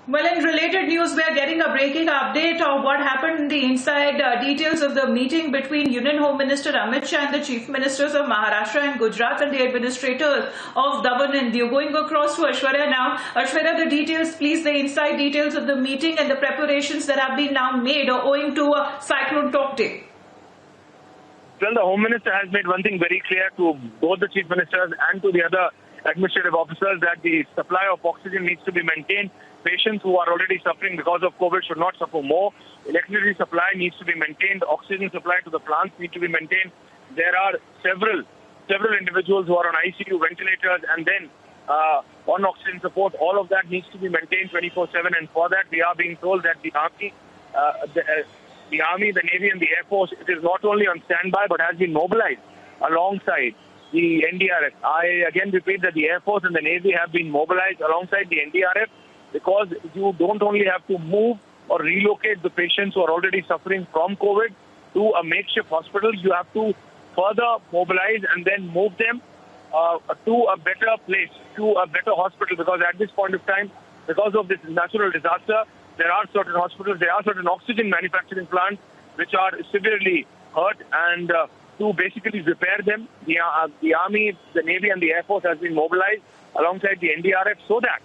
Well, in related news, we are getting a breaking update of what happened in the inside details of the meeting between Union Home Minister Amit Shah and the Chief Ministers of Maharashtra and Gujarat and the administrators of Daman and Diu. Going across to Aishwarya now. Aishwarya, the details, please, the inside details of the meeting and the preparations that have been now made owing to Cyclone Tauktae. Well, the Home Minister has made one thing very clear to both the Chief Ministers and to the other administrative officers that the supply of oxygen needs to be maintained. Patients who are already suffering because of COVID should not suffer more. Electricity supply needs to be maintained. Oxygen supply to the plants need to be maintained. There are several individuals who are on ICU ventilators and then on oxygen support. All of that needs to be maintained 24/7. And for that, we are being told that the Army, the Navy and the Air Force, it is not only on standby but has been mobilized alongside the NDRF. I again repeat that the Air Force and the Navy have been mobilized alongside the NDRF because you don't only have to move or relocate the patients who are already suffering from COVID to a makeshift hospital. You have to further mobilize and then move them to a better place, to a better hospital, because at this point of time, because of this natural disaster, there are certain hospitals, there are certain oxygen manufacturing plants which are severely hurt, and to basically repair them, the Army, the Navy and the Air Force has been mobilized alongside the NDRF so that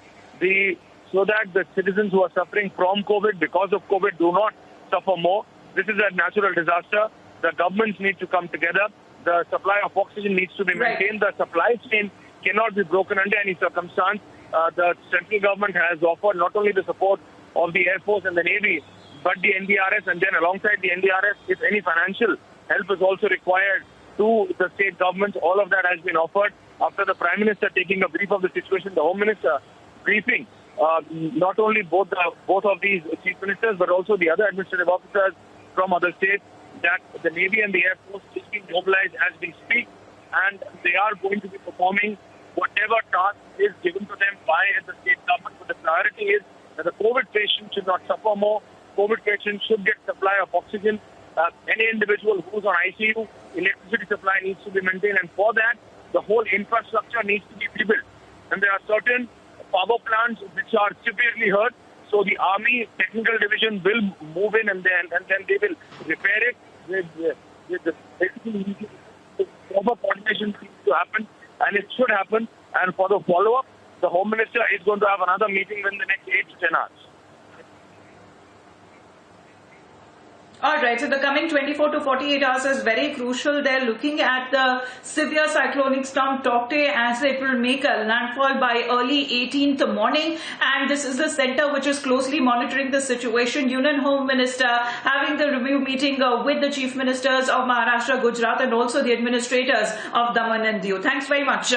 the citizens who are suffering from COVID, because of COVID, do not suffer more. This is a natural disaster. The governments need to come together. The supply of oxygen needs to be maintained. Right. The supply chain cannot be broken under any circumstance. The central government has offered not only the support of the Air Force and the Navy, but the NDRF, and then alongside the NDRF, if any financial help is also required to the state governments, all of that has been offered. After the Prime Minister taking a brief of the situation, the Home Minister briefing not only both of these Chief Ministers, but also the other administrative officers from other states, that the Navy and the Air Force is being mobilized as we speak, and they are going to be performing whatever task is given to them by the state government. But the priority is that the COVID patient should not suffer more. COVID patients should get supply of oxygen. Any individual who's on ICU, electricity supply needs to be maintained, and for that, the whole infrastructure needs to be rebuilt. And there are certain power plants which are severely hurt, so the Army Technical Division will move in and then they will repair it. With the proper coordination needs to happen, and it should happen. And for the follow-up, the Home Minister is going to have another meeting in the next 8 to 10 hours. All right, so the coming 24 to 48 hours is very crucial. They're looking at the severe cyclonic storm Tauktae as it will make a landfall by early 18th morning. And this is the center which is closely monitoring the situation. Union Home Minister having the review meeting with the Chief Ministers of Maharashtra, Gujarat and also the administrators of Daman and Diu. Thanks very much.